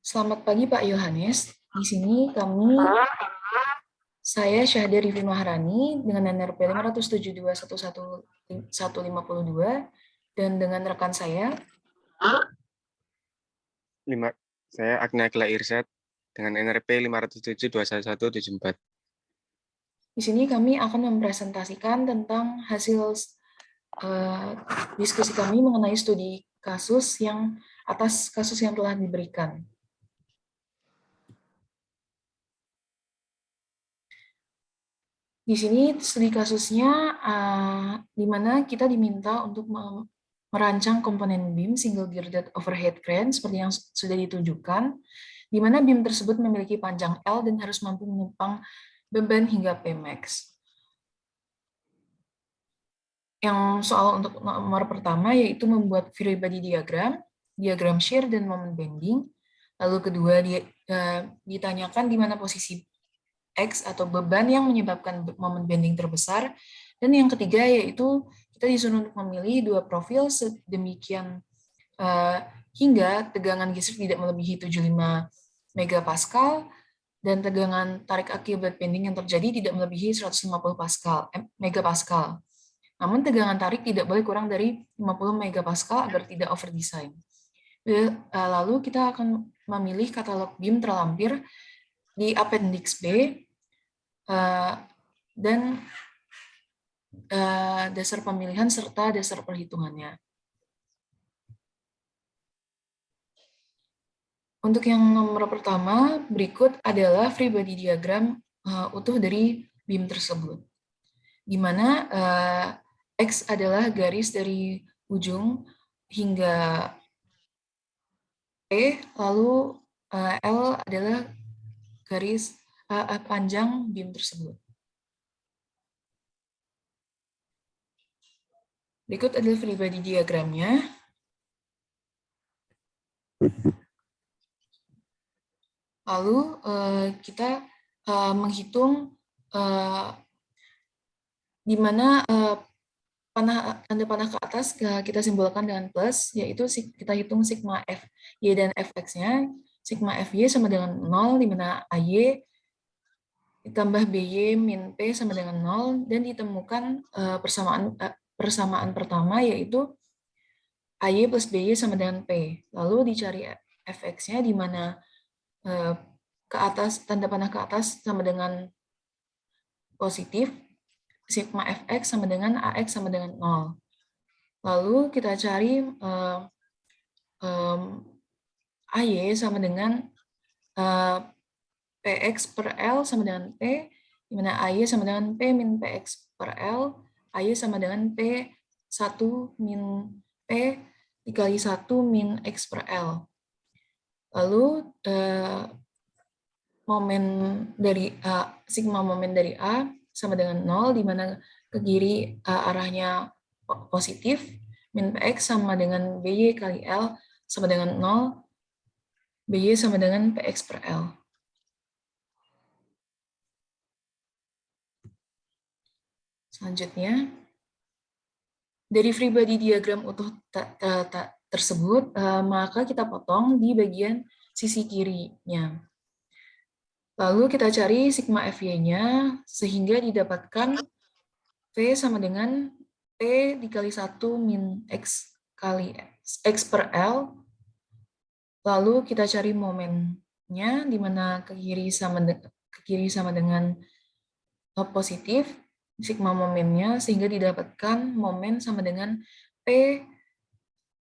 Selamat pagi Pak Yohanes. Di sini saya Syahda Rivi Maharani dengan NRP 572.111.152 dan dengan rekan saya. Saya Agnia Kila Irsad dengan NRP 507.211.174. Di sini kami akan mempresentasikan tentang hasil diskusi kami mengenai studi kasus atas kasus yang telah diberikan. Di sini studi kasusnya di mana kita diminta untuk merancang komponen BIM single girded overhead crane seperti yang sudah ditunjukkan, di mana BIM tersebut memiliki panjang L dan harus mampu menopang beban hingga Pmax. Yang soal untuk nomor pertama yaitu membuat free body diagram, diagram shear dan moment bending. Lalu kedua ditanyakan di mana posisi X atau beban yang menyebabkan moment bending terbesar. Dan yang ketiga yaitu kita disuruh untuk memilih dua profil sedemikian hingga tegangan geser tidak melebihi 75 megapascal dan tegangan tarik akibat bending yang terjadi tidak melebihi 150 megapascal. Namun tegangan tarik tidak boleh kurang dari 50 megapascal agar tidak overdesign. Lalu kita akan memilih katalog BIM terlampir di Appendix B dan dasar pemilihan serta dasar perhitungannya. Untuk yang nomor pertama, berikut adalah free body diagram utuh dari BIM tersebut, di mana X adalah garis dari ujung hingga P, lalu L adalah garis panjang BIM tersebut. Berikut adalah free body diagramnya. Lalu kita menghitung di mana tanda panah ke atas kita simbolkan dengan plus, yaitu kita hitung sigma FY dan Fx-nya. Sigma FY sama dengan 0, di mana AY ditambah BY min P sama dengan 0, dan ditemukan persamaan pertama, yaitu AY plus BY sama dengan P. Lalu dicari Fx-nya, di mana ke atas, tanda panah ke atas sama dengan positif, sigma Fx sama dengan Ax sama dengan 0. Lalu kita cari AY sama dengan Px per L sama dengan P, di mana AY sama dengan P min Px per L, AY sama dengan P1 min P dikali 1 min X per L. Lalu sigma momen dari A sama dengan 0, di mana ke kiri arahnya positif, min Px sama dengan BY kali L sama dengan 0, BY sama dengan Px per L. Selanjutnya, dari free body diagram utuh tersebut, maka kita potong di bagian sisi kirinya. Lalu kita cari sigma FY-nya, sehingga didapatkan V sama dengan P dikali 1 min X kali X per L. Lalu kita cari momennya, di mana ke kiri sama dengan positif, sigma momennya, sehingga didapatkan momen sama dengan P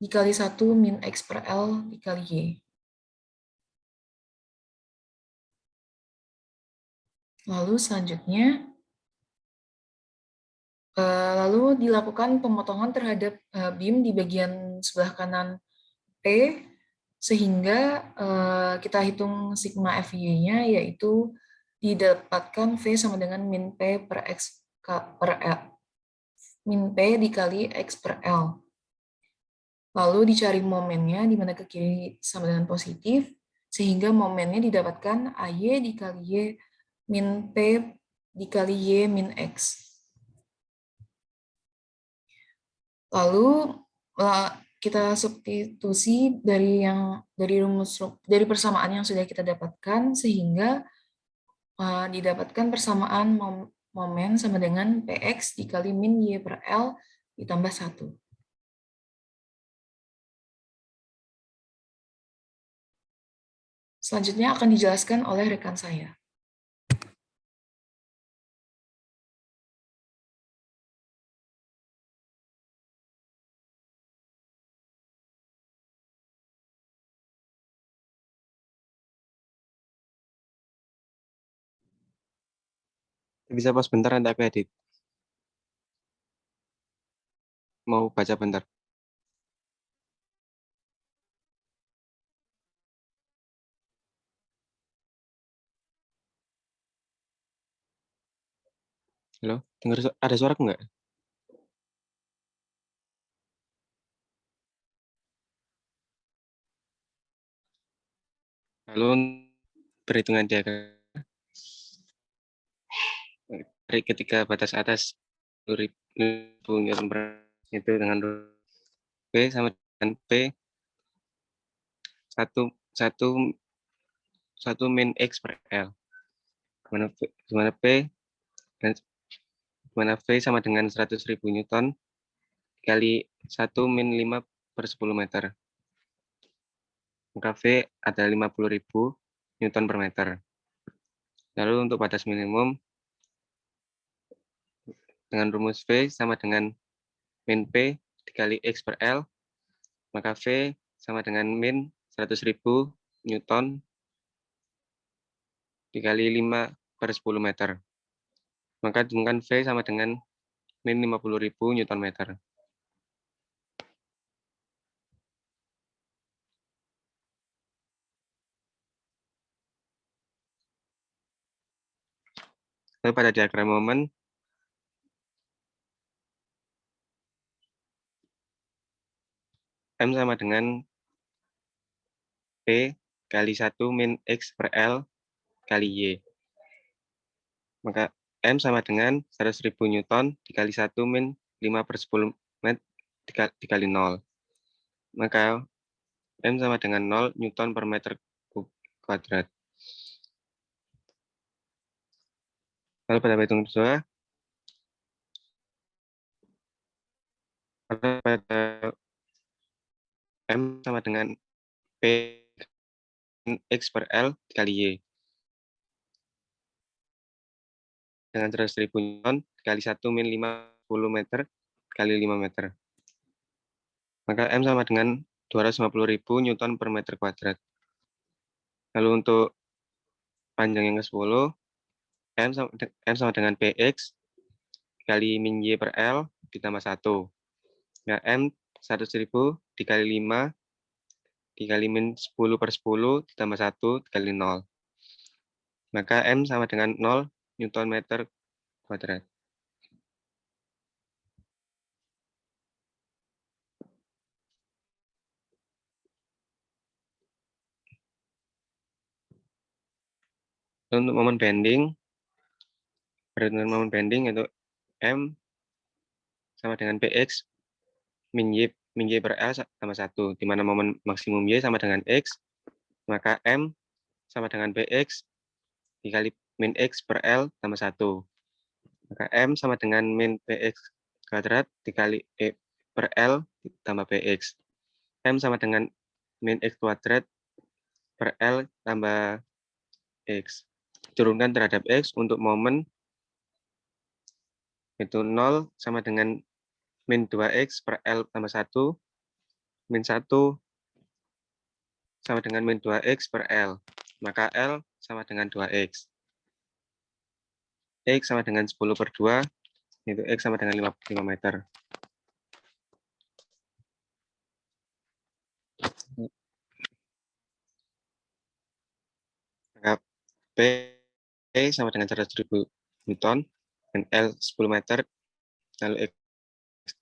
dikali 1 min X per L dikali Y. Lalu selanjutnya, lalu dilakukan pemotongan terhadap BIM di bagian sebelah kanan P, sehingga kita hitung sigma FY-nya, yaitu didapatkan V sama dengan min P per X per L, min P dikali X per L. Lalu dicari momennya, di mana ke kiri sama dengan positif, sehingga momennya didapatkan AY dikali Y min P dikali Y min X. Lalu kita substitusi dari persamaan yang sudah kita dapatkan sehingga didapatkan persamaan momen sama dengan Px dikali min Y per L ditambah 1. Selanjutnya akan dijelaskan oleh rekan saya. Bisa pause bentar nanti aku edit. Mau baca bentar. Halo, dengar ada suara nggak? Halo, perhitungan diagram ketika batas atas 10.000 Newton per itu dengan P sama dengan P 1 min X per L. Gimana P dan gimana V sama dengan 100.000 Newton kali 1 min 5 per 10 meter. Maka V ada 50.000 Newton per meter. Lalu untuk batas minimum dengan rumus V sama dengan min P dikali X per L, maka V sama dengan min 100.000 Newton dikali 5 per 10 meter. Maka dengan V sama dengan min 50.000 Newton meter. Lalu pada diagram momen, M sama dengan P kali 1 min X per L kali Y. Maka M sama dengan 100.000 Newton dikali 1 min 5 per 10 meter dikali 0. Maka M sama dengan 0 Newton per meter kuadrat. Lalu pada hitung kedua, pada M sama dengan P X per L dikali Y. Dengan 100.000 Newton dikali 1 min 50 meter kali 5 meter. Maka M sama dengan 250.000 Newton per meter kuadrat. Lalu untuk panjang yang ke-10, M sama dengan PX kali min Y per L ditambah 1. Nah, M 100.000 dikali 5 dikali min 10 per 10 ditambah 1 dikali 0. Maka M sama dengan 0 Newton meter kuadrat. Untuk momen bending, perhitungan momen bending itu M sama dengan PX min Y per L sama 1, di mana momen maksimum Y sama dengan X, maka M sama dengan PX dikali min X per L tambah 1. Maka M sama dengan min PX kuadrat dikali E per L tambah PX. M sama dengan min X kuadrat per L tambah X. Turunkan terhadap X untuk momen itu 0 sama dengan min 2X per L tambah 1, min 1 sama dengan min 2X per L. Maka L sama dengan 2X. X sama dengan 10 per 2, itu X sama dengan 5 meter. Maka P sama dengan 100.000 Newton, dan L 10 meter, lalu X,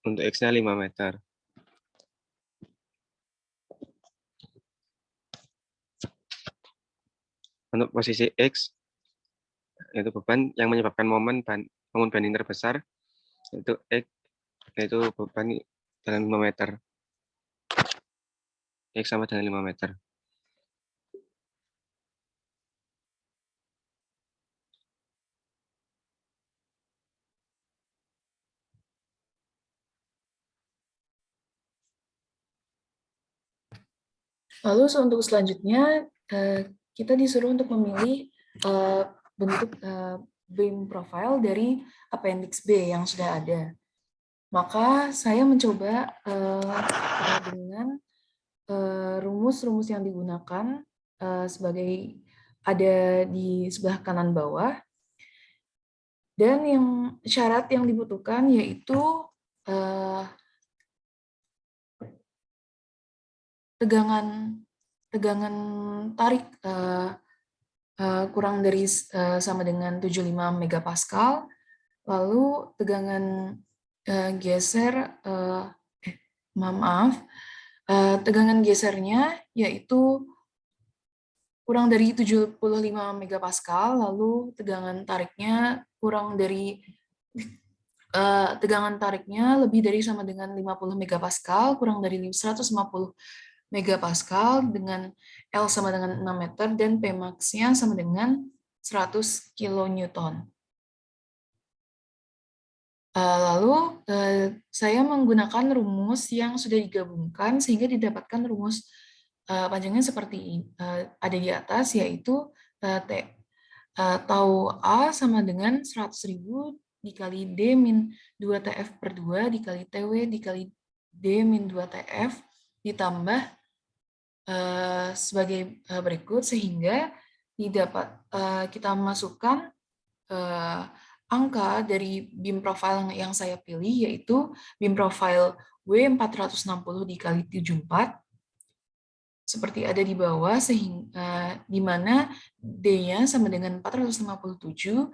untuk X-nya 5 meter. Untuk posisi X, yaitu beban yang menyebabkan momen bending terbesar, yaitu X, yaitu beban dalam 5 meter. X sama dengan 5 meter. Lalu untuk selanjutnya, kita disuruh untuk memilih bentuk beam profile dari appendix B yang sudah ada. Maka saya mencoba dengan rumus-rumus yang digunakan sebagai ada di sebelah kanan bawah. Dan syarat yang dibutuhkan yaitu tegangan tarik kurang dari sama dengan 75 megapascal, lalu tegangan geser tegangan gesernya yaitu kurang dari 75 megapascal, lalu tegangan tariknya lebih dari sama dengan 50 megapascal, kurang dari 150 megapascal dengan L sama dengan 6 meter dan Pmax-nya sama dengan 100 kilonewton. Lalu saya menggunakan rumus yang sudah digabungkan sehingga didapatkan rumus panjangnya seperti ada di atas, yaitu tau A sama dengan 100.000 dikali D min 2 TF per 2 dikali TW dikali D min 2 TF ditambah sebagai berikut, sehingga kita masukkan angka dari beam profile yang saya pilih, yaitu beam profile W460 dikali 74 seperti ada di bawah, sehingga di mana D-nya sama dengan 457,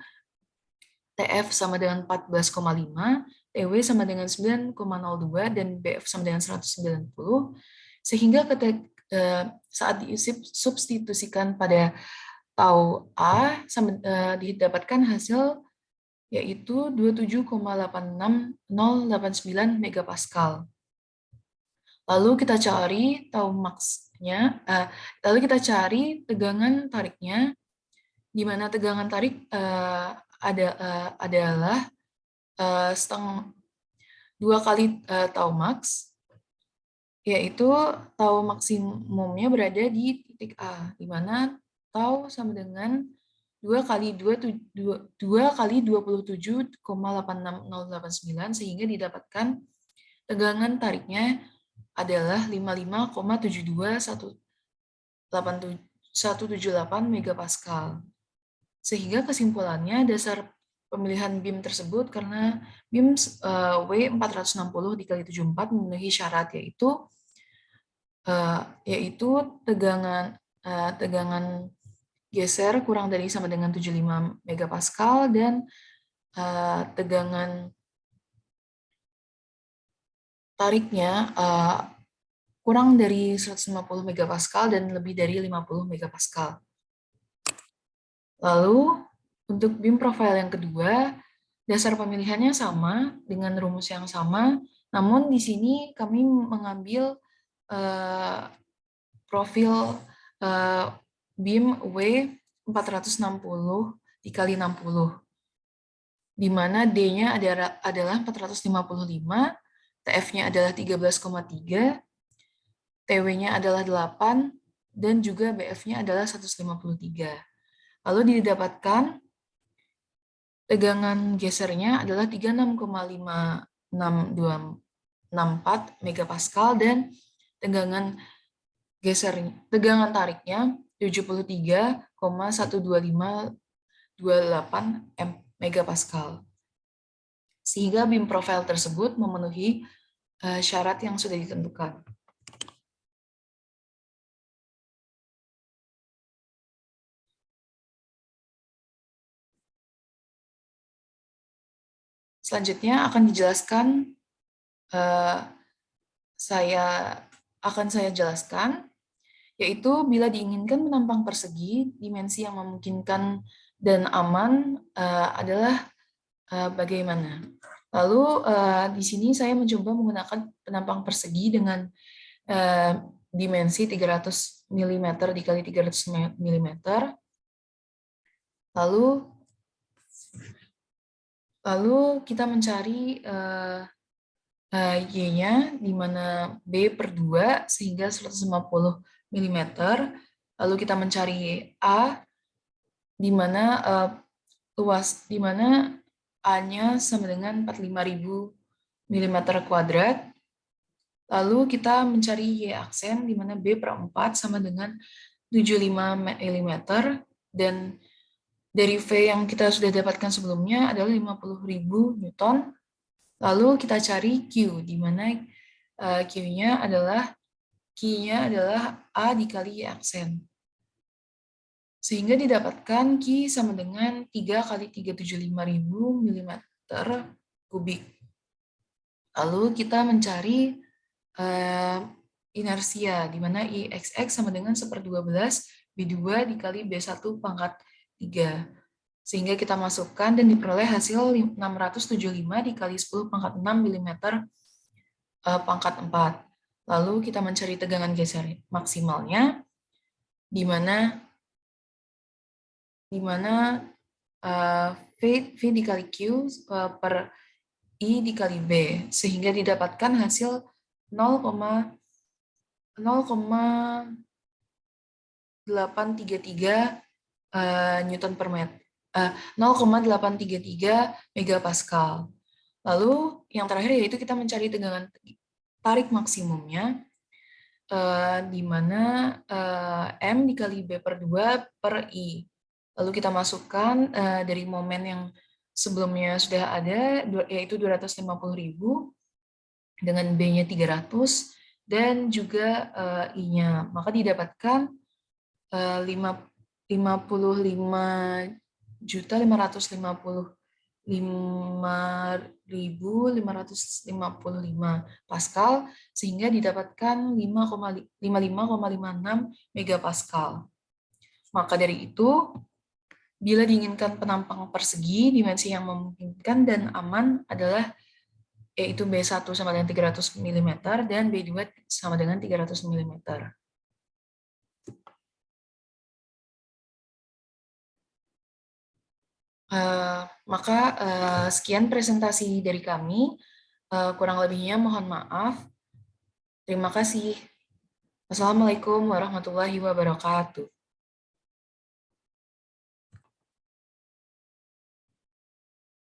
TF sama dengan 14,5, TW sama dengan 9,02, dan BF sama dengan 190, sehingga saat disubstitusikan pada tau A didapatkan hasil yaitu 27,86089 megapascal. Lalu kita cari tau max-nya, lalu kita cari tegangan tariknya, di mana tegangan tarik adalah 2 kali tau max, yaitu tau maksimumnya berada di titik A, di mana tau sama dengan 2 kali 27,86089, sehingga didapatkan tegangan tariknya adalah 55,72178 megapascal. Sehingga kesimpulannya dasar pemilihan beam tersebut karena beam W460 dikali 74 memenuhi syarat, yaitu tegangan geser kurang dari sama dengan 75 megapascal dan tegangan tariknya kurang dari 150 megapascal dan lebih dari 50 megapascal. Lalu untuk beam profile yang kedua, dasar pemilihannya sama dengan rumus yang sama, namun di sini kami mengambil profil beam W460 dikali 60, di mana D-nya adalah 455, TF-nya adalah 13,3, TW-nya adalah 8, dan juga BF-nya adalah 153. Lalu didapatkan tegangan gesernya adalah 36,5664 megapascal dan tegangan tariknya 73,12528 megapascal. Sehingga beam profile tersebut memenuhi syarat yang sudah ditentukan. Selanjutnya akan dijelaskan, saya jelaskan, yaitu bila diinginkan penampang persegi, dimensi yang memungkinkan dan aman adalah bagaimana. Lalu di sini saya mencoba menggunakan penampang persegi dengan dimensi 300 mm dikali 300 mm. Lalu kita mencari Y-nya, di mana B per 2 sehingga 150 mm. Lalu kita mencari A, di mana di mana A-nya sama dengan 45.000 mm kuadrat. Lalu kita mencari Y aksen, di mana B per 4 sama dengan 75 mm. Dan dari V yang kita sudah dapatkan sebelumnya adalah 50.000 Newton. Lalu kita cari Q, di mana Q-nya adalah A dikali Y aksen. Sehingga didapatkan Q sama dengan 3 kali 375.000 mm kubik. Lalu kita mencari inersia, di mana IXX sama dengan 1/12 B2 dikali B1 pangkat 3. Sehingga kita masukkan dan diperoleh hasil 675 dikali 10 pangkat 6 mm pangkat 4. Lalu kita mencari tegangan geser maksimalnya, di mana V dikali Q per I dikali B, sehingga didapatkan hasil 0,833 Newton per meter, 0,833 megapascal. Lalu yang terakhir yaitu kita mencari tegangan tarik maksimumnya, di mana M dikali B per 2 per I. Lalu kita masukkan dari momen yang sebelumnya sudah ada, yaitu 250.000, dengan B-nya 300, dan juga I-nya. Maka didapatkan 55.555.555 Pascal, sehingga didapatkan 55,56 megapascal. Maka dari itu, bila diinginkan penampang persegi, dimensi yang memungkinkan dan aman adalah yaitu B1 sama dengan 300 mm dan B2 sama dengan 300 mm. Maka sekian presentasi dari kami. Kurang lebihnya mohon maaf. Terima kasih. Wassalamualaikum warahmatullahi wabarakatuh.